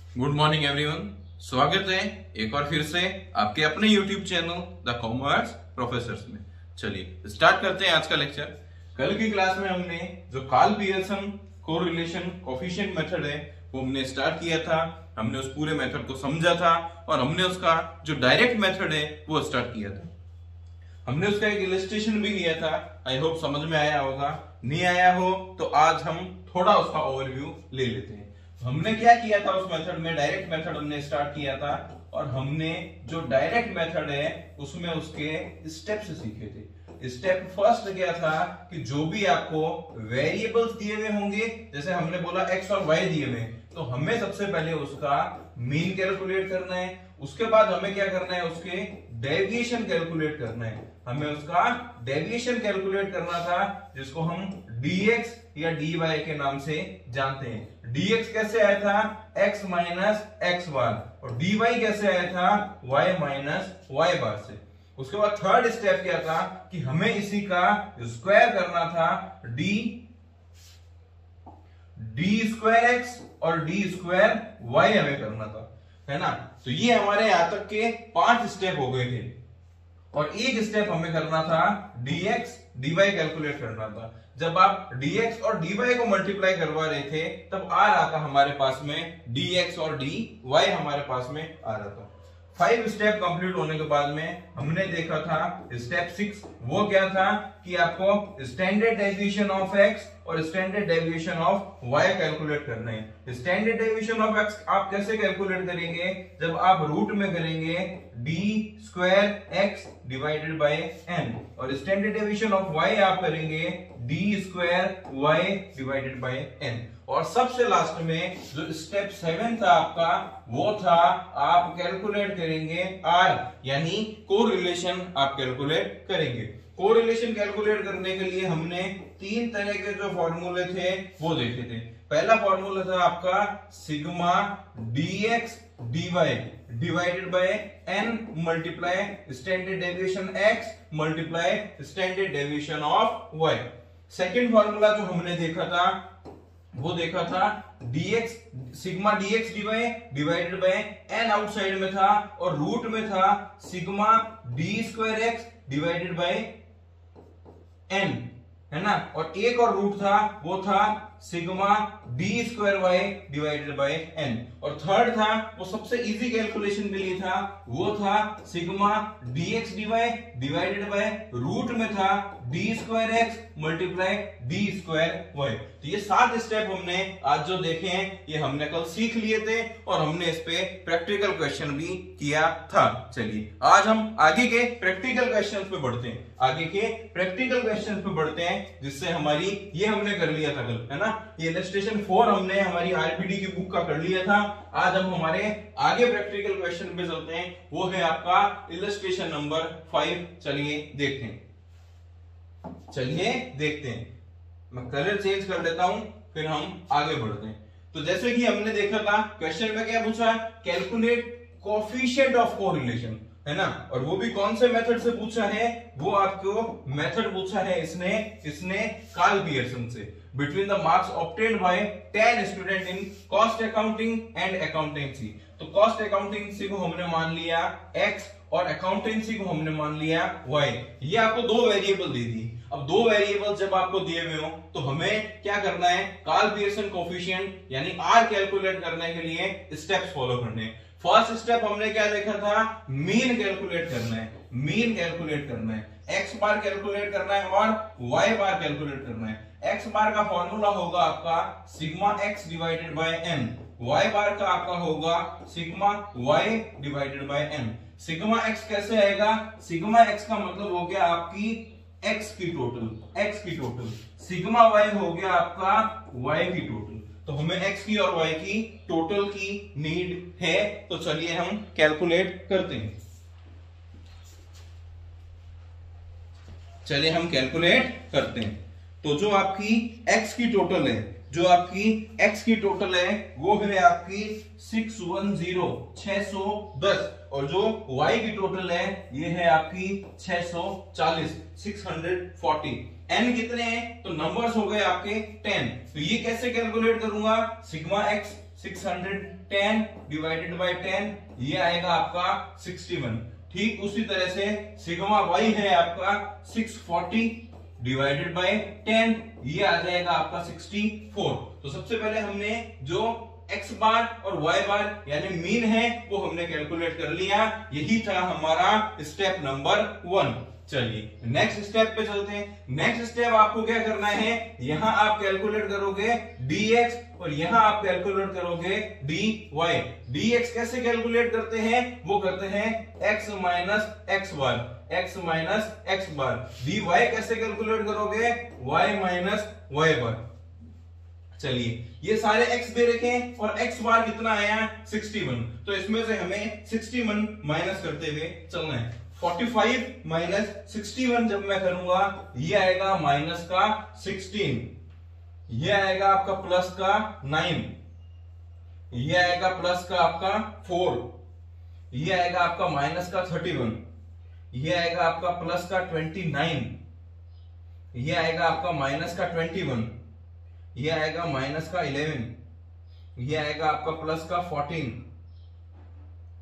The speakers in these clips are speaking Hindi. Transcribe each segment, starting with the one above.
Good morning everyone. स्वागत है एक बार फिर से आपके अपने YouTube channel the commerce professors में। चलिए स्टार्ट करते हैं आज का लेक्चर। कल की क्लास में हमने जो Karl Pearson correlation coefficient method है वो हमने स्टार्ट किया था। हमने उस पूरे मेथड को समझा था और हमने उसका जो डायरेक्ट मेथड है वो स्टार्ट किया था। हमने उसका एक इलस्ट्रेशन भी लिया था। आई होप समझ में आया होगा। नहीं आया हो तो आज हम थोड़ा उसका ओवरव्यू ले लेते हैं। हमने क्या किया था उस मेथड में, डायरेक्ट मेथड हमने स्टार्ट किया था और हमने जो डायरेक्ट मेथड है उसमें उसके स्टेप्स सीखे थे। स्टेप फर्स्ट क्या था कि जो भी आपको वेरिएबल्स दिए हुए होंगे, जैसे हमने बोला x और y दिए हुए, तो हमें सबसे पहले उसका मीन कैलकुलेट करना है। उसके बाद हमें क्या करना है, उसके डेविएशन कैलकुलेट करना है। हमें उसका डेविएशन कैलकुलेट करना था जिसको हम dx या dy के नाम से जानते हैं। dx कैसे आया था, x माइनस एक्स बार, और dy कैसे आया था, y माइनस वाई बार से। उसके बाद थर्ड स्टेप क्या था कि हमें इसी का स्क्वायर करना था, डी स्क्वायर एक्स और डी स्क्वायर वाई हमें करना था, है ना। तो ये हमारे यहां तक के 5 स्टेप हो गए थे और एक स्टेप हमें करना था dx dy कैलकुलेट करना था। जब आप dx और dy को मल्टीप्लाई करवा रहे थे तब आ रहा था हमारे पास में dx और dy हमारे पास में आ रहा था। 5 स्टेप कंप्लीट होने के बाद में हमने देखा था स्टेप 6। वो क्या था कि आपको स्टैंडर्ड डेविएशन ऑफ x और standard deviation of y calculate करना है। स्टैंडर्ड डेविएशन ऑफ x आप कैसे कैलकुलेट करेंगे, जब आप रूट में करेंगे d square x divided by n, और स्टैंडर्ड डेविएशन ऑफ y आप करेंगे d square y divided by n। और सबसे लास्ट में जो स्टेप 7 था आपका, वो था आप कैलकुलेट करेंगे r, यानी कोरिलेशन आप कैलकुलेट करेंगे। कोरिलेशन कैलकुलेट करने के लिए हमने 3 तरह के जो फॉर्मूले थे वो देखे थे। पहला फॉर्मूला था आपका sigma dx dy divided by n multiply standard deviation x multiply standard deviation of y। Second formula जो हमने देखा था वो देखा था dx sigma dx dy divided by n outside में था और रूट में था sigma d square x divided by n, है ना। और एक और रूट था वो था sigma d square y divided by n। और थर्ड था वो सबसे इजी कैलकुलेशन के लिए था, वो था sigma dx dy divided by root में था d square x multiply d square y। तो ये 7 स्टेप हमने आज जो देखे हैं ये हमने कल सीख लिए थे और हमने इस पे प्रैक्टिकल क्वेश्चन भी किया था। चलिए आज हम आगे के प्रैक्टिकल क्वेश्चंस पे बढ़ते हैं, आगे के प्रैक्टिकल क्वेश्चंस पे बढ़ते हैं, जिससे हमारी ये हमने कर लिया था कल, है ना। ये इलस्ट्रेशन 4 हमने हमारी आरपीडी की बुक का कर लिया था। आज हम हमारे आगे प्रैक्टिकल क्वेश्चन पे चलते हैं, वो है आपका इलस्ट्रेशन नंबर 5। चलिए देखते हैं, चलिए देखते हैं। मैं कलर चेंज कर लेता हूं फिर हम आगे बढ़ते हैं। तो जैसे कि हमने देखा था क्वेश्चन में क्या पूछा, कैलकुलेट कोएफिशिएंट ऑफ कोरिलेशन, है ना। और वो भी कौन से मेथड से पूछा है, वो आपको मेथड पूछा है इसने कार्ल पियर्सन से। Between the marks obtained by 10 student in cost accounting and accountancy. तो कॉस्ट अकाउंटेंसी को हमने मान लिया x और अकाउंटेंसी को हमने मान लिया y। ये आपको 2 वेरिएबल दे दी। अब 2 वेरिएबल जब आपको दिए हुए हो तो हमें क्या करना है, कार्ल पियर्सन कोएफिशिएंट यानी r कैलकुलेट करने के लिए स्टेप्स फॉलो करने हैं। फर्स्ट स्टेप हमने क्या देखा था, मीन कैलकुलेट करना है। मीन कैलकुलेट करना है, x बार कैलकुलेट करना है और y बार कैलकुलेट करना है। x बार का फॉर्मूला होगा आपका sigma x divided by n, y बार का आपका होगा sigma y divided by n। Sigma x कैसे आएगा, सिग्मा x का मतलब हो गया आपकी x की टोटल, सिग्मा y हो गया आपका y की टोटल। तो हमें x की और y की टोटल की नीड है, तो चलिए हम कैलकुलेट करते हैं। चलिए हम कैलकुलेट करते हैं। तो जो आपकी x की टोटल है, वो है आपकी 610 और जो y की टोटल है ये है आपकी 640 640। n कितने हैं, तो नंबर्स हो गए आपके 10। तो ये कैसे कैलकुलेट करूंगा, सिग्मा x 610 डिवाइडेड बाय 10, ये आएगा आपका 61। ठीक उसी तरह से सिग्मा y है आपका 640 डिवाइडेड बाय 10, ये आ जाएगा आपका 64। तो सबसे पहले हमने जो x बार और y बार यानी मीन है वो हमने कैलकुलेट कर लिया। यही था हमारा स्टेप नंबर 1। चलिए नेक्स्ट स्टेप पे चलते हैं। नेक्स्ट स्टेप आपको क्या करना है, यहां आप कैलकुलेट करोगे dx और यहां आप कैलकुलेट करोगे dy। dx कैसे कैलकुलेट करते हैं, वो करते हैं x माइनस एक्स बार, x माइनस एक्स बार। dy कैसे कैलकुलेट करोगे, y माइनस y बार। चलिए ये सारे x दे रखे हैं और x बार कितना आया 61, तो इसमें से हमें 61 माइनस करते हुए चलना है। 45 माइनस 61 जब मैं करूंगा ये आएगा माइनस का 16, ये आएगा आपका प्लस का 9, ये आएगा प्लस का आपका 4, ये आएगा आपका माइनस का 31, ये आएगा आपका प्लस का 29, ये आएगा आपका माइनस का 21, ये आएगा माइनस का 11, ये आएगा आपका प्लस का 14,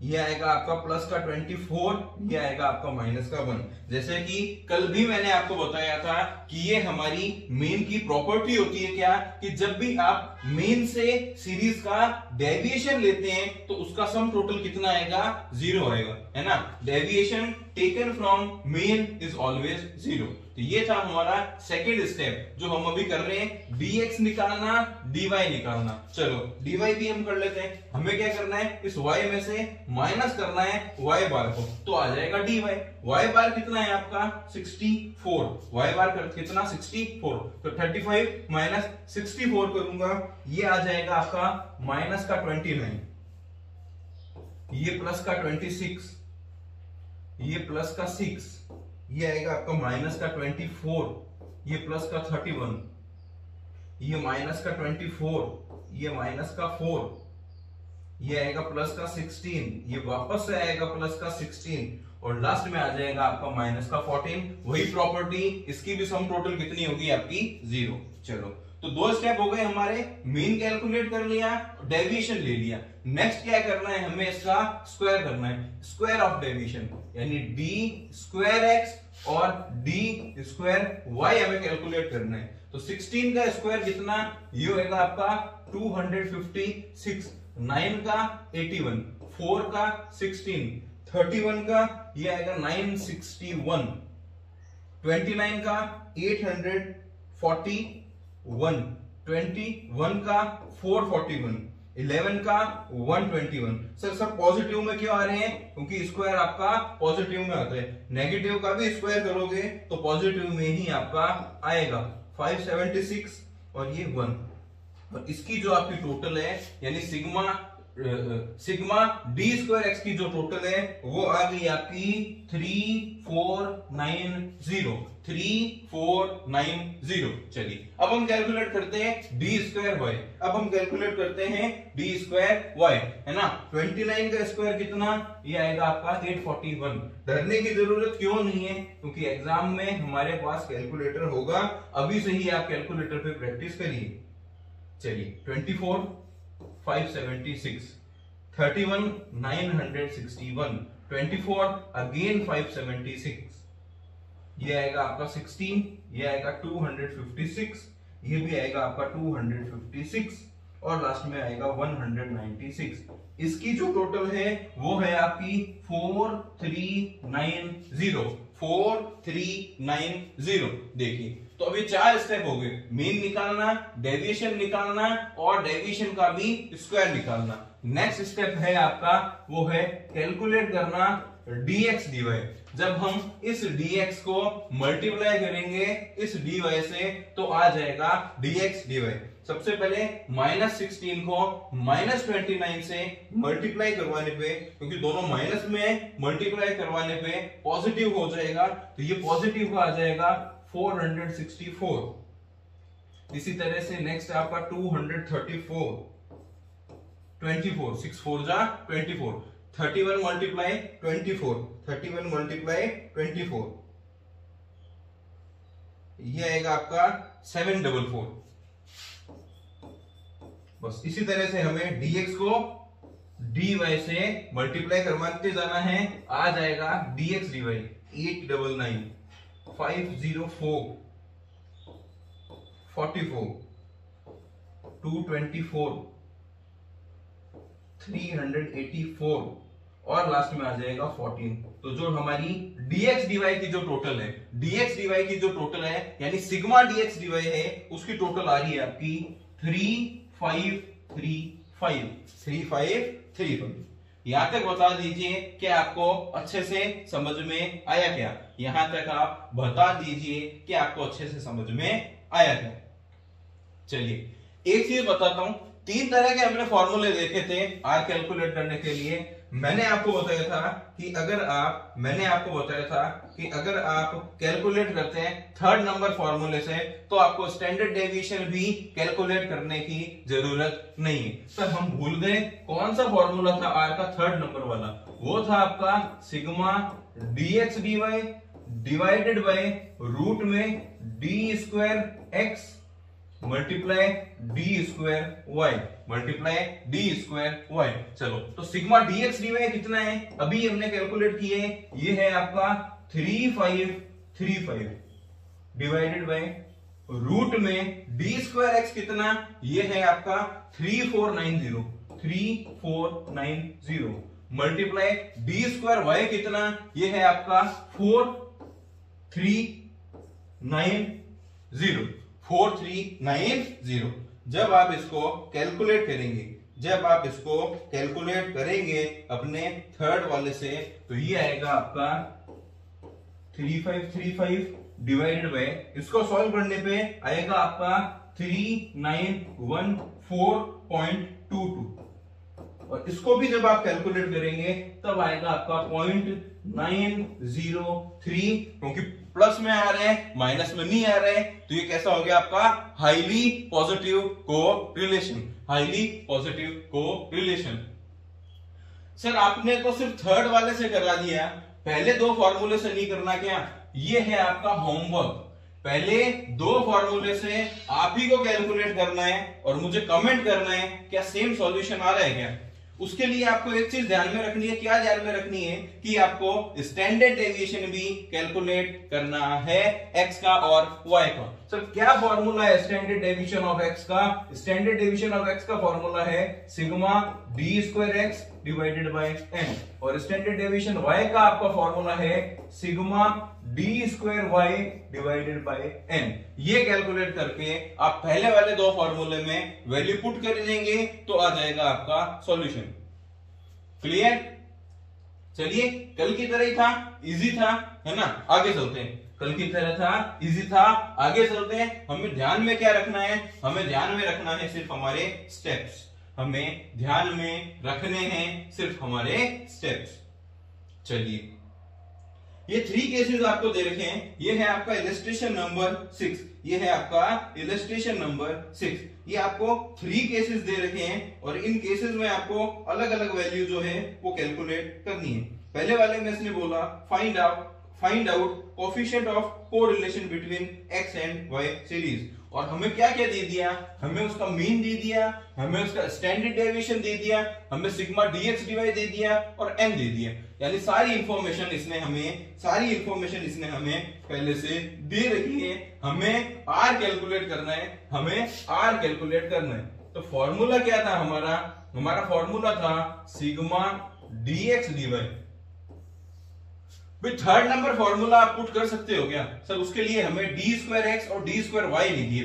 ये आएगा आपका प्लस का 24, ये आएगा आपका माइनस का 1। जैसे कि कल भी मैंने आपको बताया था कि ये हमारी मेन की प्रॉपर्टी होती है क्या, कि जब भी आप मेन से सीरीज का डेविएशन लेते हैं तो उसका सम टोटल कितना आएगा, 0 आएगा, है ना। Deviation taken from main is always 0। तो ये था हमारा सेकेंड स्टेप जो हम अभी कर रहे हैं, dx निकालना dy निकालना। चलो dy भी हम कर लेते हैं। हमें क्या करना है, इस y में से माइनस करना है y बार को, तो आ जाएगा dy। y बार कितना है आपका 64, y बार कितना 64, तो 35 माइनस 64 करूंगा, ये आ जाएगा आपका माइनस का 29, ये प्लस का 26, ये प्लस का 6, ये आएगा आपका माइनस का 24, ये प्लस का 31, ये माइनस का 24, ये माइनस का 4, ये आएगा प्लस का 16, ये वापस से आएगा प्लस का 16 और लास्ट में आ जाएगा आपका माइनस का 14। वही प्रॉपर्टी, इसकी भी सम टोटल कितनी होगी आपकी 0। चलो तो 2 स्टेप हो गए हमारे, मीन कैलकुलेट कर लिया, डेविएशन ले लिया। नेक्स्ट क्या करना है, हमें इसका स्क्वायर करना है, स्क्वायर ऑफ डेविएशन, यानी d स्क्वायर x और d स्क्वायर y हमें कैलकुलेट करना है। तो 16 का स्क्वायर कितना, ये होगा आपका 256, 9 का 81, 4 का 16, 31 का ये आएगा 961, 29 का 841, 21 का 441, 11 का 121। सर सब पॉजिटिव में क्यों आ रहे हैं, क्योंकि स्क्वायर आपका पॉजिटिव में आता है। नेगेटिव का भी स्क्वायर करोगे तो पॉजिटिव में ही आपका आएगा। 576 और ये 1, और इसकी जो आपकी टोटल है यानी सिग्मा डी स्क्वायर एक्स की जो टोटल है वो आ गई आपकी 3490, 3490। चलिए अब हम कैलकुलेट करते हैं डी स्क्वायर वाई। अब हम कैलकुलेट करते हैं डी स्क्वायर वाई, है ना। 29 का स्क्वायर कितना, ये आएगा आपका 841। डरने की जरूरत क्यों नहीं है, क्योंकि एग्जाम में हमारे पास कैलकुलेटर होगा, अभी से ही आप कैलकुलेटर पे प्रैक्टिस करिए। चलिए 24 576, 31 961, 24 अगेन 576, ये आएगा आपका 16, ये आएगा 256, ये भी आएगा आपका 256 और लास्ट में आएगा 196। इसकी जो टोटल है वो है आपकी 4390, 4390। देखिए तो अभी 4 स्टेप हो गए, मीन निकालना, डेविएशन निकालना और डेविएशन का भी स्क्वायर निकालना। नेक्स्ट स्टेप है आपका वो है कैलकुलेट करना dx dy। जब हम इस dx को मल्टीप्लाई करेंगे इस dy से तो आ जाएगा dx dy। सबसे पहले -16 को -29 से मल्टीप्लाई करवाने पे, क्योंकि दोनों माइनस में मल्टीप्लाई करवाने पे पॉजिटिव हो जाएगा, तो ये पॉजिटिव का आ जाएगा 464। इसी तरह से नेक्स्ट आपका 234, 24, 6 4 जा 24, 31 मल्टीप्लाई 24, 31 मल्टीप्लाई 24, ये आएगा आपका 744। बस इसी तरह से हमें dx को dy से मल्टीप्लाई करवाते जाना है, आ जाएगा dx dy 899 504 44 224 384 और लास्ट में आ जाएगा 14। तो जो हमारी dx dy की जो टोटल है, dx dy की जो टोटल है यानी सिग्मा dx dy है, उसकी टोटल आ रही है आपकी 3535। यहां तक बता दीजिए कि आपको अच्छे से समझ में आया क्या? यहां तक आप बता दीजिए कि आपको अच्छे से समझ में आया क्या? चलिए एक चीज बताता हूं, 3 तरह के हमने फॉर्मूले देखे थे आर कैलकुलेट करने के लिए। मैंने आपको बताया था कि अगर आप कैलकुलेट करते हैं थर्ड नंबर फॉर्मूले से तो आपको स्टैंडर्ड डेविएशन भी कैलकुलेट करने की जरूरत नहीं है। सर हम भूल गए कौन सा फॉर्मूला था आर का थर्ड नंबर वाला? वो था आपका sigma dx dy divided by root में D square X multiply D square Y. चलो तो सिग्मा dx dy कितना है? अभी हमने कैलकुलेट किए, ये है आपका 3535 डिवाइडेड बाय रूट में डी स्क्वायर एक्स कितना? ये है आपका 3490 मल्टीप्लाई डी स्क्वायर वाई कितना? ये है आपका 4390। जब आप इसको कैलकुलेट करेंगे अपने थर्ड वाले से तो ये आएगा आपका 3535 डिवाइडेड बाय, इसको सॉल्व करने पे आएगा आपका 3914.22 और इसको भी जब आप कैलकुलेट करेंगे तब आएगा आपका 0.903, क्योंकि प्लस में आ रहे हैं माइनस में नहीं आ रहे हैं, तो ये कैसा हो गया आपका हाईली पॉजिटिव कोरिलेशन। सर आपने तो सिर्फ थर्ड वाले से करा दिया, पहले 2 फॉर्मूले से नहीं करना क्या? ये है आपका होमवर्क। पहले 2 फॉर्मूले से आप ही को कैलकुलेट करना है और मुझे कमेंट करना है क्या सेम सॉल्यूशन आ रहा है क्या। उसके लिए आपको एक चीज ध्यान में रखनी है, क्या ध्यान में रखनी है कि आपको स्टैंडर्ड डेविएशन भी कैलकुलेट करना है x का और y का। सर क्या फॉर्मूला है स्टैंडर्ड डेविएशन ऑफ x का? स्टैंडर्ड डेविएशन ऑफ x का फॉर्मूला है sigma D square X divided by n और स्टैंडर्ड डेविएशन y का आपका फॉर्मूला है sigma D square Y divided by n। ये कैलकुलेट करके आप पहले वाले 2 फॉर्मूले में वैल्यू पुट कर देंगे तो आ जाएगा आपका सॉल्यूशन। क्लियर? चलिए कल की तरह ही था, इजी था, है ना? आगे चलते हैं। कल की तरह था, इजी था, आगे चलते हैं। हमें ध्यान में क्या रखना है? हमें ध्यान में रखना है सिर्फ हमारे स्टेप्स। हमें ध्यान में रखने हैं सिर्फ हमारे स्टेप्स। चलिए ये 3 केसेस आपको दे रखे हैं। ये है आपका इलस्ट्रेशन नंबर 6, ये है आपका इलस्ट्रेशन नंबर 6। ये आपको 3 केसेस दे रखे हैं और इन केसेस में आपको अलग अलग वैल्यू जो है वो कैलकुलेट करनी है। पहले वाले में इसने बोला find out coefficient of correlation between x and y series, और हमें क्या क्या दे दिया? हमें उसका मीन दे दिया, हमें उसका स्टैंडर्ड डेविएशन दे दिया, हमें सिग्मा dx dy दे दिया और n दे दिया। यानी सारी इंफॉर्मेशन इसने हमें पहले से दे रखी है। हमें r कैलकुलेट करना है। तो फॉर्मूला क्या था हमारा फॉर्मूला था sigma dx dy। Third number formula आप पुट कर सकते हो क्या? सर उसके लिए हमें डी स्क्वायर एक्स और डी स्क्वायर वाई नहीं दिए,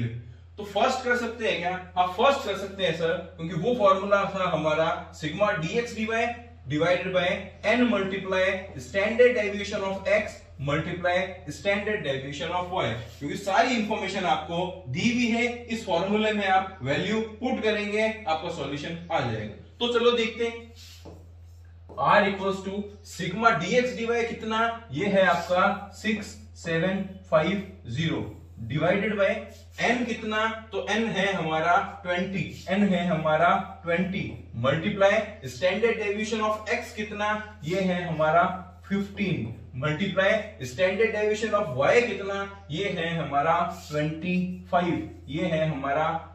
तो फर्स्ट कर सकते हैं क्या? हाँ फर्स्ट कर सकते हैं सर, क्योंकि वो फॉर्मूला था हमारा sigma dx dy divided by n multiply standard deviation of x multiply standard deviation of y। क्योंकि सारी इंफॉर्मेशन आपको दी हुई है, इस फॉर्मूले में आप वैल्यू पुट करेंगे आपका सॉल्यूशन आ जाएगा। तो चलो देखते हैं। R equals to sigma dx dy कितना? ये है आपका 6750 डिवाइडेड बाय n कितना? तो n है हमारा 20 multiply standard deviation of x कितना? ये है हमारा 15 multiply standard deviation of y कितना? ये है हमारा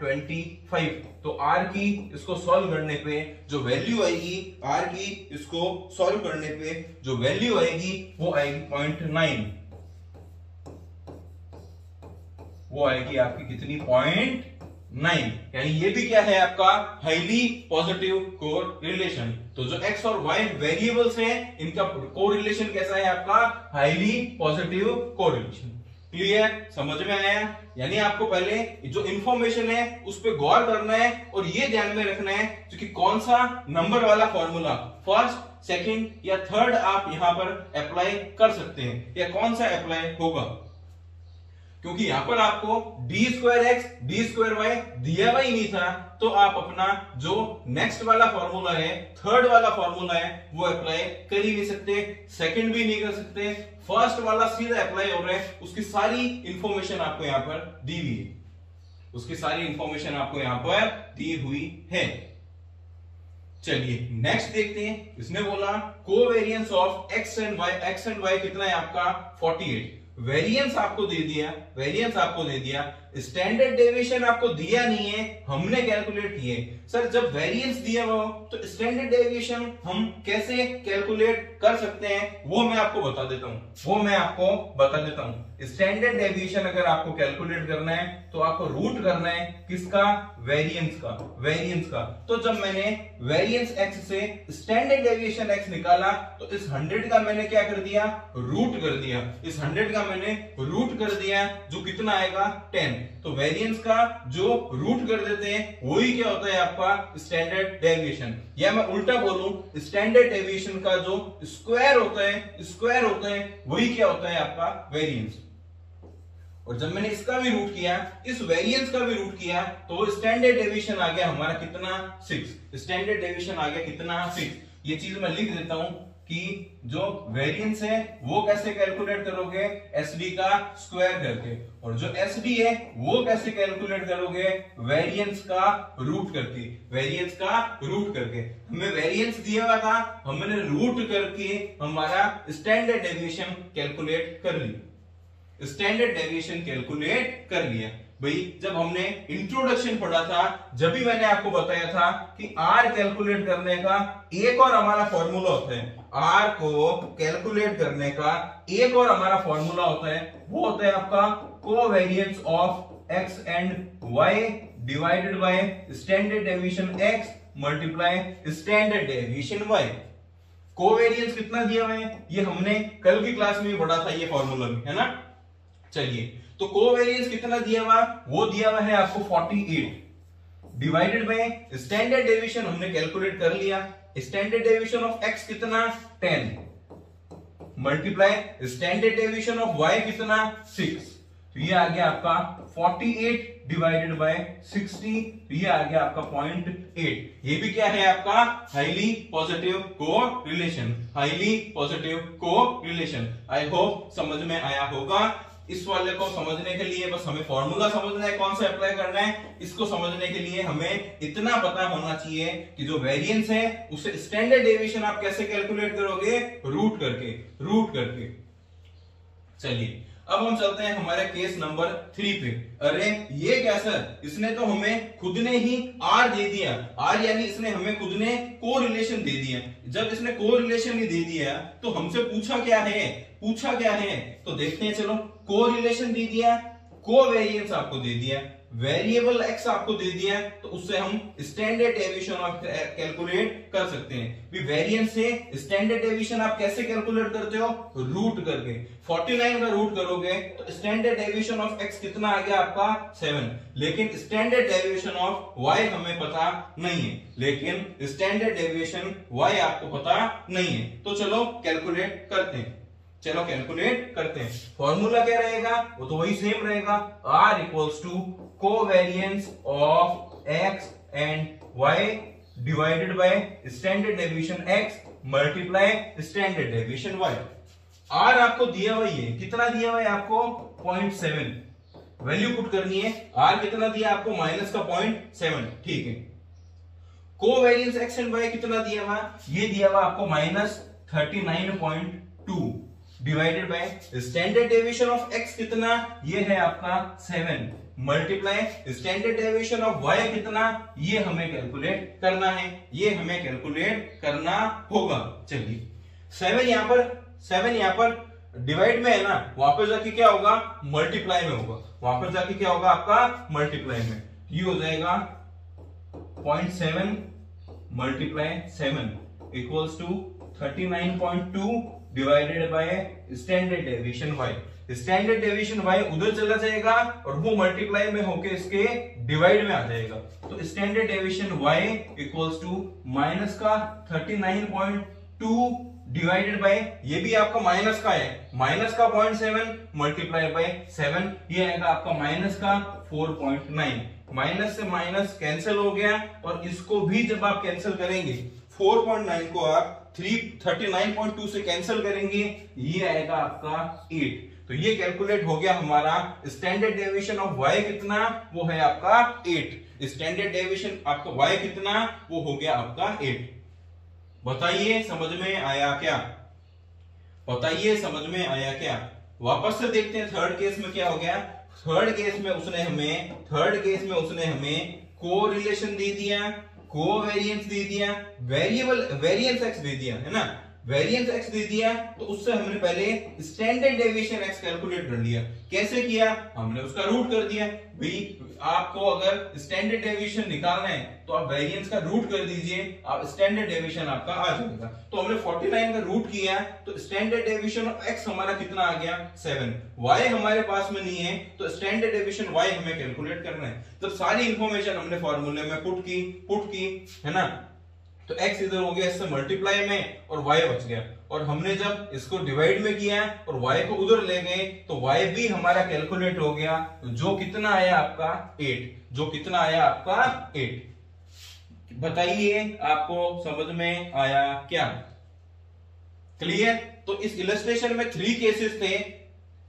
25। तो r की इसको सॉल्व करने पे जो वैल्यू आएगी, r की इसको सॉल्व करने पे जो वैल्यू आएगी वो आएगी 0.9, वो आएगी आपकी कितनी 0.9। यानी ये भी क्या है आपका हाईली पॉजिटिव कोरिलेशन। तो जो x और y वेरिएबल्स हैं इनका कोरिलेशन कैसा है आपका हाईली पॉजिटिव कोरिलेशन। क्लियर, समझ में आया? यानी आपको पहले जो इंफॉर्मेशन है उस पर गौर करना है और ये ध्यान में रखना है कि कौन सा नंबर वाला फॉर्मूला फर्स्ट, सेकंड या थर्ड आप यहां पर अप्लाई कर सकते हैं या कौन सा अप्लाई होगा, क्योंकि यहां पर आपको d²x d²y दिया हुआ ही नहीं था। तो आप अपना जो नेक्स्ट वाला फॉर्मूला है, थर्ड वाला फॉर्मूला है, वो अप्लाई कर ही नहीं सकते, सेकंड भी नहीं कर सकते, फर्स्ट वाला सीधा अप्लाई हो रहा है। उसकी सारी इंफॉर्मेशन आपको यहां पर दी हुई है, उसकी सारी इंफॉर्मेशन आपको यहां पर दी हुई है। चलिए नेक्स्ट देखते हैं। इसने बोला covariance of x and y कितना है आपका 48। वेरिएंस आपको दे दिया, वेरिएंस आपको दे दिया, स्टैंडर्ड डेविएशन आपको दिया नहीं है, हमने कैलकुलेट किए। सर जब वेरिएंस दिया हुआ हो तो स्टैंडर्ड डेविएशन हम कैसे कैलकुलेट कर सकते हैं वो मैं आपको बता देता हूं, स्टैंडर्ड डेविएशन अगर आपको कैलकुलेट करना है तो आपको रूट करना है किसका, वेरिएंस का। तो जब मैंने वेरिएंस x से स्टैंडर्ड डेविएशन x निकाला तो इस 100 का मैंने क्या कर दिया, रूट कर दिया। इस 100 का मैंने रूट कर दिया जो कितना आएगा 10। तो वेरिएंस का जो रूट कर देते हैं वही क्या होता है आपका स्टैंडर्ड डेविएशन। या मैं उल्टा बोलूं, स्टैंडर्ड डेविएशन का जो स्क्वायर होता है वही क्या होता है आपका वेरिएंस। और जब मैंने इसका भी रूट किया, इस वेरिएंस का भी रूट किया, तो स्टैंडर्ड डेविएशन आ गया हमारा कितना 6। स्टैंडर्ड डेविएशन आ गया कितना 6। ये चीज मैं लिख देता हूं कि जो वेरिएंस है वो कैसे कैलकुलेट करोगे, एसडी का स्क्वायर करके, और जो एसडी है वो कैसे कैलकुलेट करोगे, वेरिएंस का रूट करके। हमें वेरिएंस दिया हुआ था, हमने रूट करके हमारा स्टैंडर्ड डेविएशन कैलकुलेट कर लिया। भाई जब हमने इंट्रोडक्शन पढ़ा था, जब भी मैंने आपको बताया था कि आर कैलकुलेट करने का एक और हमारा फॉर्मूला होता है, आर को कैलकुलेट करने का एक और हमारा फॉर्मूला होता है, वो होता है आपका covariance of X and Y divided by standard deviation X multiply standard deviation Y. Covariance कितना दिया हुआ है ये हमने कल की क्लास में भी पढ़ा था, ये फॉर्मूला भी है ना। चलिए तो कोवेरियंस कितना दिया हुआ, वो दिया हुआ है आपको 48 डिवाइडेड बाय स्टैंडर्ड डेविएशन हमने कैलकुलेट कर लिया। स्टैंडर्ड डेविएशन ऑफ x कितना 10 multiply standard deviation of y कितना 6। तो ये आ गया आपका 48 डिवाइडेड बाय 60, ये आ गया आपका 0.8। ये भी क्या है आपका highly positive correlation. I hope समझ में आया होगा। इस वाले को समझने के लिए बस हमें फॉर्मूला समझना है, कौन सा अप्लाई करना है। इसको समझने के लिए हमें इतना पता होना चाहिए कि जो वेरिएंस है उसे स्टैंडर्ड डेविएशन आप कैसे कैलकुलेट करोगे, रूट करके। चलिए अब हम चलते हैं हमारे केस नंबर 3 पे। अरे ये क्या सर, इसने तो हमें खुद ने ही आर दे दिया, आर यानी इसने हमें खुद ने कोरिलेशन दे दिया। जब इसने कोरिलेशन ही दे दिया तो हमसे पूछा क्या है, तो देखते हैं। चलो कोरिलेशन दे दिया, कोवेरियंस आपको दे दिया, वेरिएबल x आपको दे दिया, तो उससे हम स्टैंडर्ड डेविएशन आप कैलकुलेट कर सकते हैं। वेरिएंस से स्टैंडर्ड डेविएशन आप कैसे कैलकुलेट करते हो, रूट करके। 49 का रूट करोगे तो स्टैंडर्ड डेविएशन ऑफ x कितना आ गया आपका 7। लेकिन स्टैंडर्ड डेविएशन ऑफ y हमें पता नहीं है, आपको पता नहीं है। तो चलो कैलकुलेट करते हैं। फॉर्मूला क्या रहेगा, वो तो वही सेम रहेगा, R equals to covariance of x and y divided by standard deviation x multiply standard deviation y। R आपको दिया हुआ है, कितना दिया हुआ है आपको 0.7। वैल्यू पुट करनी है, R कितना दिया आपको माइनस का 0.7, ठीक है। कोवेरियंस x एंड y कितना दिया हुआ, ये दिया हुआ आपको minus 39.2 divided by standard deviation of x कितना, ये है आपका 7। Multiply standard deviation of y कितना, ये हमें कैलकुलेट करना है, ये हमें कैलकुलेट करना होगा। चलिए 7 यहां पर डिवाइड में है ना, वापस जाके क्या होगा, मल्टीप्लाई में होगा, वापस जाके क्या होगा आपका मल्टीप्लाई में। ये हो जाएगा 0.7 multiply 7 equals to 39.2 divided by standard deviation y। Standard deviation y उधर चला जाएगा और वो मल्टीप्लाई में होके इसके डिवाइड में आ जाएगा। तो standard deviation y equals to minus का 39.2 डिवाइडेड बाय, ये भी आपका माइनस का है, माइनस का 0.7 मल्टीप्लाई बाय 7, ये आएगा आपका माइनस का 4.9। माइनस से माइनस कैंसिल हो गया और इसको भी जब आप कैंसिल करेंगे 4.9 को आप 39.2 से कैंसिल करेंगे, ये आएगा आपका 8। तो ये कैलकुलेट हो गया हमारा स्टैंडर्ड डेविएशन ऑफ y कितना, वो है आपका 8। स्टैंडर्ड डेविएशन आपका y कितना, वो हो गया आपका 8। बताइए समझ में आया क्या, बताइए समझ में आया क्या। वापस से देखते हैं थर्ड केस में क्या हो गया। थर्ड केस में उसने हमें कोरिलेशन दे दिया, कोवेरिएंस दे दिया, वेरिएंस x दे दिया, है ना, वेरिएंस x दे दिया। तो उससे हमने पहले स्टैंडर्ड डेविएशन x कैलकुलेट कर लिया। कैसे किया, हमने उसका रूट कर दिया। भाई आपको अगर स्टैंडर्ड डेविएशन निकालना है तो आप वेरिएंस का रूट कर दीजिए, आप स्टैंडर्ड डेविएशन आपका आ जाएगा। तो हमने 49 का रूट किया, तो स्टैंडर्ड डेविएशन ऑफ x हमारा कितना आ गया 7। y हमारे पास में नहीं है, तो स्टैंडर्ड डेविएशन y हमें कैलकुलेट करना है। तो सारी इंफॉर्मेशन हमने फॉर्मूले में पुट की, है ना। तो x इधर हो गया इससे मल्टीप्लाई में और y बच गया, और हमने जब इसको डिवाइड में किया और y को उधर ले गए तो y भी हमारा कैलकुलेट हो गया। तो जो कितना आया आपका 8, जो कितना आया आपका 8। बताइए आपको समझ में आया क्या, क्लियर। तो इस इलस्ट्रेशन में 3 केसेस थे,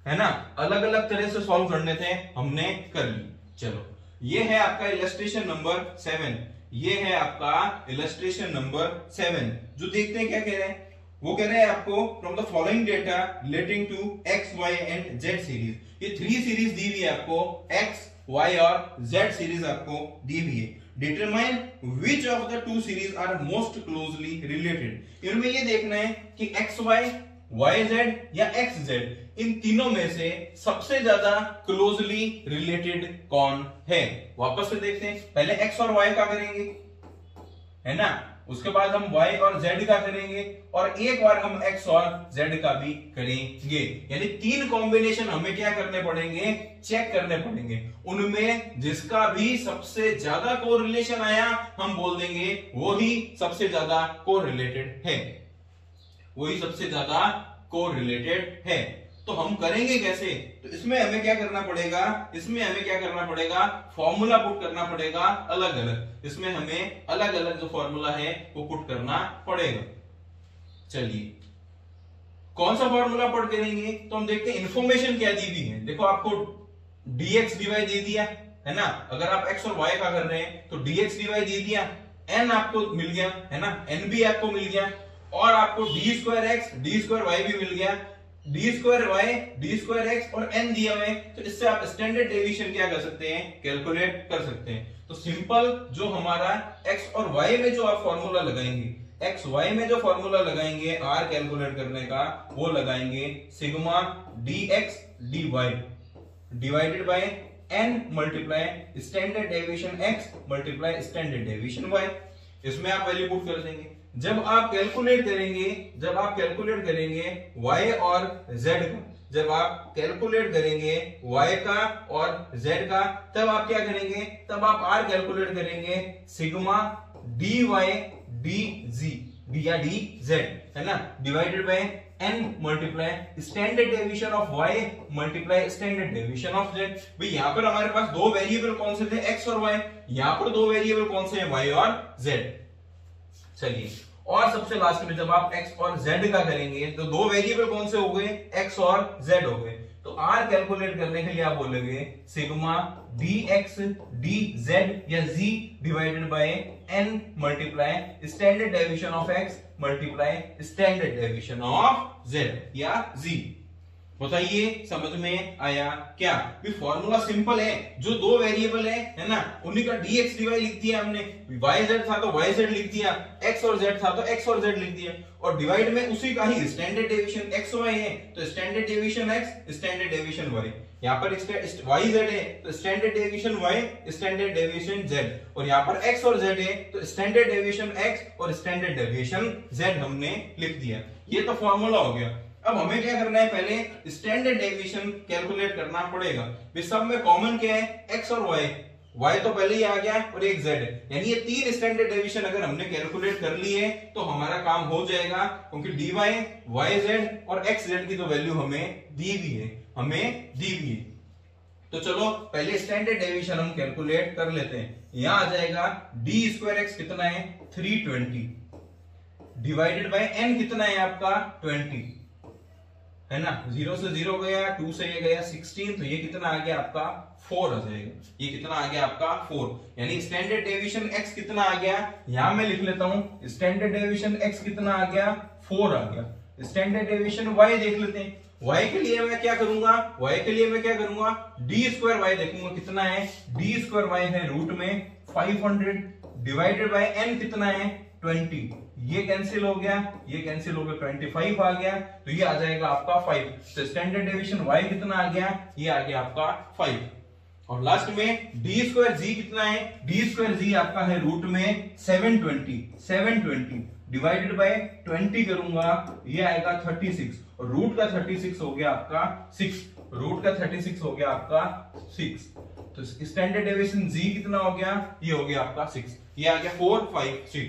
है ना, अलग अलग तरह से सॉल्व करने थे, हमने कर ली। चलो ये है आपका इलस्ट्रेशन नंबर 7, ये है आपका इलस्ट्रेशन नंबर 7। जो देखते हैं क्या कह रहे हैं, वो कह रहे हैं आपको from the following data relating to x, y and z series. ये 3 सीरीज दी हुई है आपको, x, y और z सीरीज आपको दी हुई है। Determine which of the 2 series are most closely related. इनमें ये देखना है कि x, y, y, z या x, z, इन तीनों में से सबसे ज्यादा क्लोजली रिलेटेड कौन है। वापस से देखते हैं, पहले x और y का करेंगे, है ना, उसके बाद हम y और z का करेंगे, और एक बार हम x और z का भी करेंगे। यानी 3 कॉम्बिनेशन हमें क्या करने पड़ेंगे, चेक करने पड़ेंगे। उनमें जिसका भी सबसे ज्यादा कोरिलेशन आया हम बोल देंगे वो ही सबसे ज्यादा कोरिलेटेड है, वही सबसे ज्यादा कोरिलेटेड है। तो हम करेंगे कैसे, तो इसमें हमें क्या करना पड़ेगा, इसमें हमें क्या करना पड़ेगा, फॉर्मूला पुट करना पड़ेगा अलग अलग। इसमें हमें अलग अलग जो फॉर्मूला है वो पुट करना पड़ेगा। चलिए कौन सा फॉर्मूला पुट करेंगे, तो हम देखते हैं इंफॉर्मेशन क्या दी हुई है। देखो आपको dx dy दे दिया, है ना, अगर आप x और y का कर रहे हैं तो dx dy दे दिया, n आपको मिल गया, है ना, n भी आपको मिल गया, और आपको d2x d2y भी मिल गया, d2y d2x और n दिया हुए। तो इससे आप स्टैंडर्ड डेविएशन क्या कर सकते हैं, कैलकुलेट कर सकते हैं। तो सिंपल जो हमारा x और y में जो आप फॉर्मूला लगाएंगे, x y में जो फॉर्मूला लगाएंगे r कैलकुलेट करने का, वो लगाएंगे sigma dx dy divided by n multiply standard deviation x multiply standard deviation y। इसमें आप वैल्यू पुट कर देंगे। जब आप कैलकुलेट करेंगे y और z का, जब आप कैलकुलेट करेंगे y का और z का, तब आप क्या करेंगे, तब आप r कैलकुलेट करेंगे सिग्मा dy dz या dz, है ना, divided by n multiply standard deviation of y multiply standard deviation of z। भाई यहां पर हमारे पास 2 वेरिएबल कौन से थे, x और y, यहां पर 2 वेरिएबल कौन से हैं, y और z। चलिए, और सबसे लास्ट में जब आप x और z का करेंगे तो 2 वेरिएबल कौन से हो गए, x और z हो गए। तो r कैलकुलेट करने के लिए आप बोलेंगे सिग्मा dx dz या z divided by n multiply standard deviation of x multiply standard deviation of z या z। बताइए समझ में आया क्या? भी फॉर्मूला सिंपल है, जो दो वेरिएबल है ना, उन्हीं का dx dy लिख दिया हमने, yz था तो yz लिख दिया, x और z था तो x और z लिख दिया, और डिवाइड में उसी का ही स्टैंडर्ड डेविएशन x y है तो standard deviation x, standard deviation y, यहाँ पर y z है तो standard deviation y, standard deviation z, और यहाँ पर x और z है तो स्टैंडर्ड डेविएशन x और स्टैंडर्ड डेविएशन z हमने लिख दिया। ये तो फॉर्मूला हो गया। अब हमें क्या करना है, पहले स्टैंडर्ड डेविएशन कैलकुलेट करना पड़ेगा। सब में कॉमन क्या है, x और y, y तो पहले ही आ गया और एक z है, यानी ये तीन स्टैंडर्ड डेविएशन अगर हमने कैलकुलेट कर लिए तो हमारा काम हो जाएगा, क्योंकि dy, yz और xz की तो वैल्यू हमें दी भी है, तो चलो पहले स्टैंडर्ड डेविएशन हम कैलकुलेट कर लेते हैं। यहां आ जाएगा d स्क्वायर x कितना है 320 डिवाइडेड बाय n कितना है आपका 20 है ना, 0 से 0 गया, 2 से ये गया 16, तो ये कितना आ गया आपका 4 आ जाएगा। ये कितना आ गया आपका 4, यानी स्टैंडर्ड डेविएशन x कितना आ गया, यहां मैं लिख लेता हूं स्टैंडर्ड डेविएशन x कितना आ गया 4 आ गया। स्टैंडर्ड डेविएशन y देख लेते हैं, y के लिए मैं क्या करूंगा, d स्क्वायर y देखूंगा कितना है, d स्क्वायर y है रूट में 500 डिवाइडेड बाय n कितना है 20, ये कैंसिल हो गया 25 आ गया, तो ये आ जाएगा आपका 5। तो स्टैंडर्ड डेविएशन y कितना आ गया, ये आ गया आपका 5। और लास्ट में d स्क्वायर g कितना है, d स्क्वायर g आपका है रूट में 720 डिवाइडेड बाय 20 करूंगा, ये आएगा 36, और रूट का 36 हो गया आपका 6, तो स्टैंडर्ड डेविएशन g कितना हो गया, ये हो गया आपका 6, ये आ गया 4 5 6।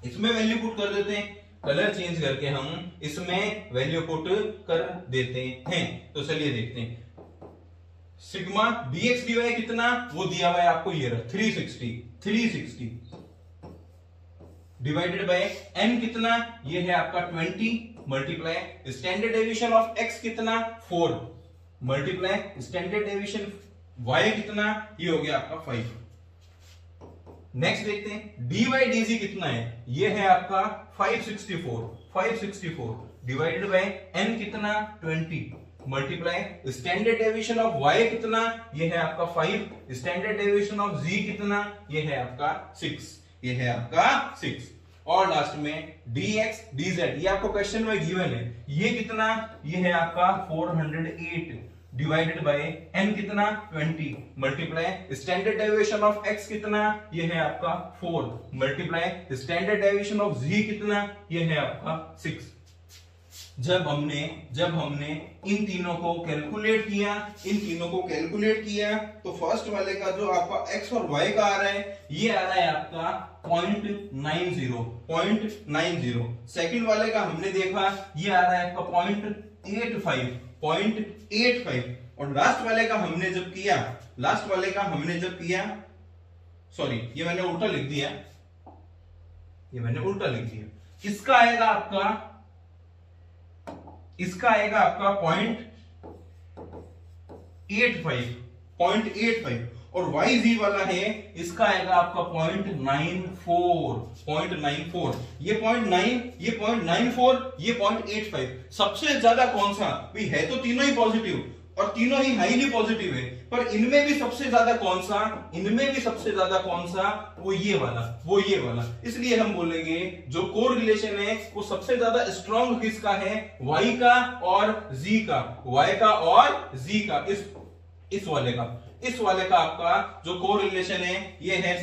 इसमें वैल्यू पुट कर देते हैं, कलर चेंज करके हम इसमें वैल्यू पुट कर देते हैं। तो चलिए देखते हैं, सिग्मा dx dy कितना, वो दिया हुआ है आपको, ये रहा 360 डिवाइडेड बाय n कितना, ये है आपका 20 multiply standard deviation of x कितना 4 मल्टीप्लाई स्टैंडर्ड डेविएशन y कितना, ये हो गया आपका 5। नेक्स्ट देखते हैं dy dz कितना है, ये है आपका 564 डिवाइडेड बाय n कितना 20 multiply standard deviation of y कितना, ये है आपका 5, स्टैंडर्ड डेविएशन ऑफ z कितना, ये है आपका 6, और लास्ट में dx dz, ये आपको क्वेश्चन में गिवन है, ये कितना, ये है आपका 408 डिवाइडेड बाय n कितना 20 multiply standard deviation of x कितना, ये है आपका 4 multiply standard deviation of z कितना, ये है आपका 6। जब हमने इन तीनों को कैलकुलेट किया तो फर्स्ट वाले का जो आपका x और y का आ रहा है, ये आ रहा है आपका 0.90। सेकंड वाले का हमने देखा, ये आ रहा है आपका 0.85, और लास्ट वाले का हमने जब किया सॉरी ये मैंने उल्टा लिख दिया, इसका आएगा आपका 0.85 और YZ वाला है, इसका आएगा आपका 0.94, ये 0.94, ये 0.85। सबसे ज्यादा कौन सा भी है, तो तीनों ही पॉजिटिव और तीनों ही हाईली पॉजिटिव है, पर इनमें भी सबसे ज्यादा कौन सा, वो ये वाला। इसलिए हम बोलेंगे जो कोरिलेशन है वो सबसे ज्यादा स्ट्रॉन्ग किसका है, y का और z का, इस वाले का आपका जो कोरिलेशन है ये है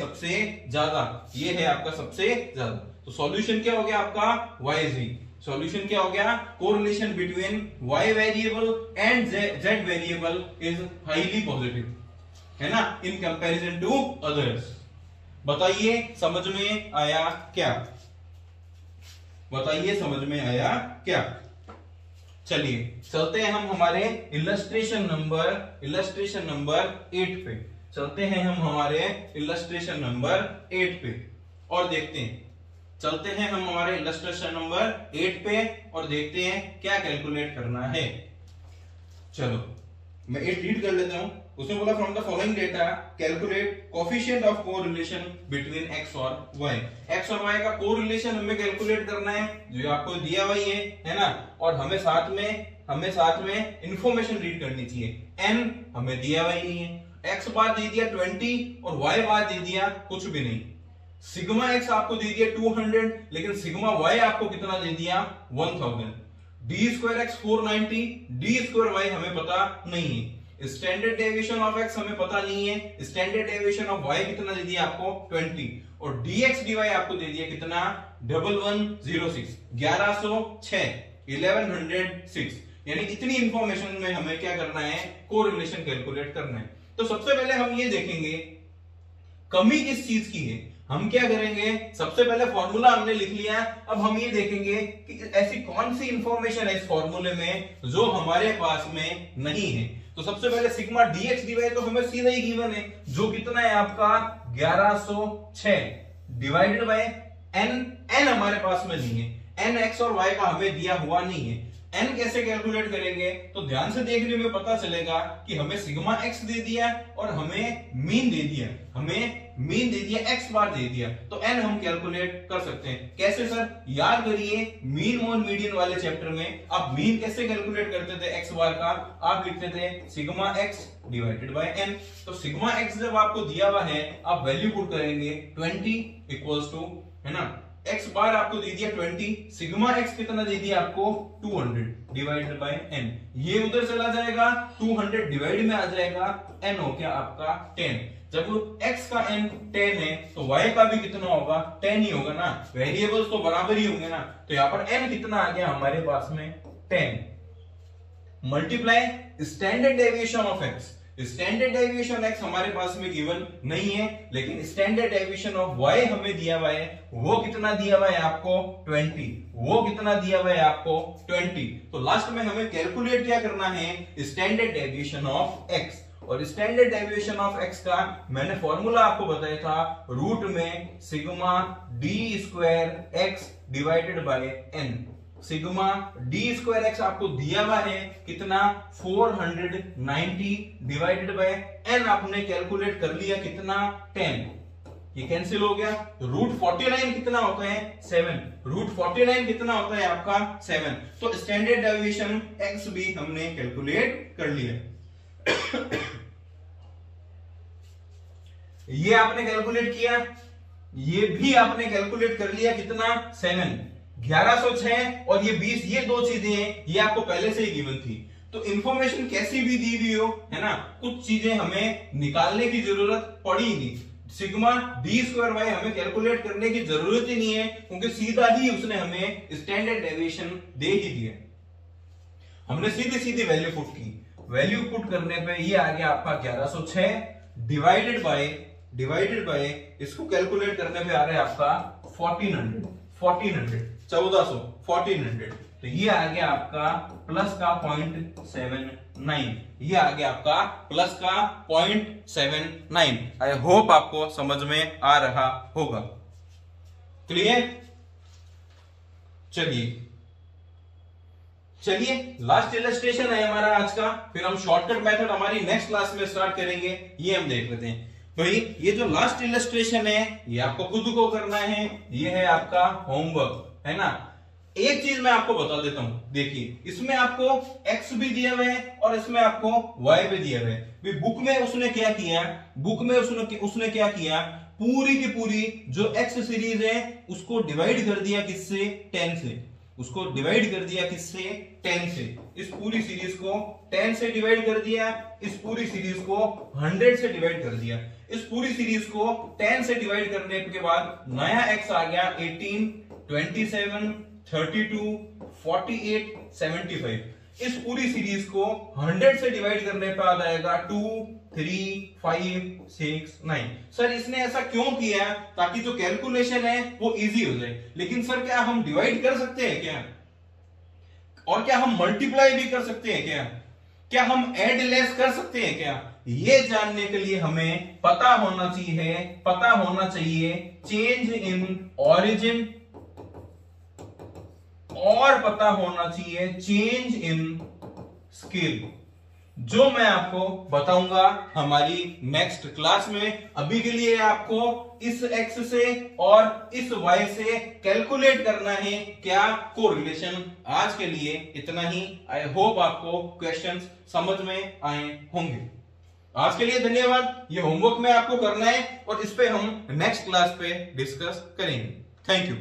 आपका सबसे ज्यादा। तो सॉल्यूशन क्या हो गया आपका YZ, सॉल्यूशन क्या हो गया, correlation between y variable and z variable is highly positive, है ना, इन कंपैरिजन टू अदर्स। बताइए समझ में आया क्या? चलिए चलते हैं हम हमारे इलस्ट्रेशन नंबर 8 पे, और देखते हैं, चलते हैं हम हमारे इलस्ट्रेशन नंबर 8 पे और देखते हैं क्या कैलकुलेट करना है। चलो मैं 8 रीड कर लेता हूं। उसने बोला from the following data calculate coefficient of correlation between x और y। x और y का कोरिलेशन हमें कैलकुलेट करना है, जो आपको दिया हुआ है ना, और हमें साथ में हमें साथ में इंफॉर्मेशन रीड करनी चाहिए। n हमें दिया हुआ ही नहीं है, x बार दे दिया 20 और y बार दे दिया कुछ भी नहीं। सिग्मा x आपको दे दिया 200, लेकिन सिग्मा y आपको कितना दे दिया 1000। D square x 490, D square y हमें पता नहीं है। स्टैंडर्ड डेविएशन ऑफ x हमें पता नहीं है, स्टैंडर्ड डेविएशन ऑफ y कितना दे दिया आपको 20, और dx dy आपको दे दिया कितना 1106, 1106 यानी इतनी इंफॉर्मेशन में हमें क्या करना है, कोरिलेशन कैलकुलेट करना है। तो सबसे पहले हम ये देखेंगे कमी किस चीज की है। हम क्या करेंगे, सबसे पहले फॉर्मूला हमने लिख लिया, अब हम ये देखेंगे कि ऐसी कौन सी इंफॉर्मेशन है इस फॉर्मूले में जो हमारे पास में नहीं है। तो सबसे पहले सिग्मा dx dy तो हमें सीधा ही गिवन है, जो कितना है आपका 1106 डिवाइडेड बाय n हमारे पास में नहीं है, n x और y का हमें दिया हुआ नहीं है। n कैसे कैलकुलेट करेंगे, तो ध्यान से देखने में पता चलेगा कि हमें सिग्मा x दे दिया और हमें मीन दे दिया, x बार दे दिया, तो n हम कैलकुलेट कर सकते हैं। कैसे सर, याद करिए मीन और मीडियन वाले चैप्टर में आप मीन कैसे कैलकुलेट करते थे x बार का, आप लिखते थे sigma x divided by n। तो सिग्मा x जब आपको दिया हुआ है आप वैल्यू पुट करेंगे 20 इक्वल्स टू, है ना, x बार आपको दे दिया 20, सिग्मा x कितना दे दिया आपको 200 डिवाइडेड बाय n। ये उधर चला जाएगा, 200 डिवाइड में आ जाएगा, n हो गया आपका 10। जब x का n 10 है तो y का भी कितना होगा 10 ही होगा ना, वेरिएबल्स तो बराबर ही होंगे ना। तो यहाँ पर n कितना आ गया हमारे पास में 10 multiply standard deviation of x। Standard deviation x हमारे पास में गिवन नहीं है, लेकिन स्टैंडर्ड डेविएशन ऑफ y हमें दिया हुआ है। वो कितना दिया हुआ है आपको 20, वो कितना दिया हुआ है आपको 20। तो लास्ट में हमें कैलकुलेट क्या करना है, स्टैंडर्ड डेविएशन ऑफ x। और स्टैंडर्ड डेविएशन ऑफ x का मैंने फॉर्मूला आपको बताया था, रूट में sigma d square x divided by n। Sigma d square x आपको दिया हुआ है कितना 490 डिवाइडेड बाय n आपने कैलकुलेट कर लिया कितना 10, ये कैंसिल हो गया। रूट 49 कितना होता है 7, रूट 49 कितना होता है आपका 7। तो स्टैंडर्ड डेविएशन x भी हमने कैलकुलेट कर लिया। ये आपने कैलकुलेट किया, ये भी आपने कैलकुलेट कर लिया कितना 7, 1106 और ये 20, ये दो चीजें हैं, ये आपको पहले से ही गिवन थी। तो इंफॉर्मेशन कैसी भी दी हुई हो, है ना, कुछ चीजें हमें निकालने की जरूरत पड़ी नहीं। सिग्मा डी स्क्वायर वाई हमें कैलकुलेट करने की जरूरत ही नहीं है, क्योंकि सीधा ही उसने हमें स्टैंडर्ड डेविएशन दे ही दिया। हमने सीधी सीधी वैल्यू पुट की, वैल्यू पुट करने पे ये आ गया आपका 1106 डिवाइडेड बाय इसको कैलकुलेट करने पे आ रहा है आपका 1400 1400। तो ये आ गया आपका प्लस का 0.79, ये आ गया आपका प्लस का 0.79। आई होप आपको समझ में आ रहा होगा। क्लियर? चलिए लास्ट इलस्ट्रेशन है हमारा आज का, फिर हम शॉर्टकट मेथड हमारी नेक्स्ट क्लास में स्टार्ट करेंगे, ये हम देख लेते हैं। भाई ये जो लास्ट इलस्ट्रेशन है ये आपको खुद को करना है, ये है आपका होमवर्क, है ना। एक चीज मैं आपको बता देता हूं, देखिए इसमें आपको x भी दिया हुआ है और इसमें आपको y भी दिया हुआ है। बुक में उसने क्या किया, उसने क्या किया, पूरी की पूरी जो x सीरीज है उसको डिवाइड कर दिया किससे 10 से, उसको डिवाइड कर दिया किससे 10 से। इस पूरी सीरीज को 10 से डिवाइड कर दिया, इस पूरी सीरीज को 100 से डिवाइड कर दिया। इस पूरी सीरीज को 10 से डिवाइड करने के बाद नया x आ गया 18, 27, 32, 48, 75। इस पूरी सीरीज को 100 से डिवाइड करने पर आ जाएगा 2, 3, 5, 6, 9। सर इसने ऐसा क्यों किया, ताकि जो कैलकुलेशन है वो इजी हो जाए। लेकिन सर क्या हम डिवाइड कर सकते हैं क्या, और क्या हम मल्टीप्लाई भी कर सकते हैं क्या हम ऐड लेस कर सकते हैं क्या? ये जानने के लिए हमें पता होना चाहिए चेंज इन ओरिजिन और पता होना चाहिए चेंज इन स्केल। जो मैं आपको बताऊंगा हमारी नेक्स्ट क्लास में। अभी के लिए आपको इस x से और इस y से कैलकुलेट करना है क्या कोरिलेशन। आज के लिए इतना ही। आई होप आपको क्वेश्चंस समझ में आए होंगे। आज के लिए धन्यवाद। ये होमवर्क में आपको करना है और इस पे हम नेक्स्ट क्लास पे डिस्कस करेंगे। Thank you.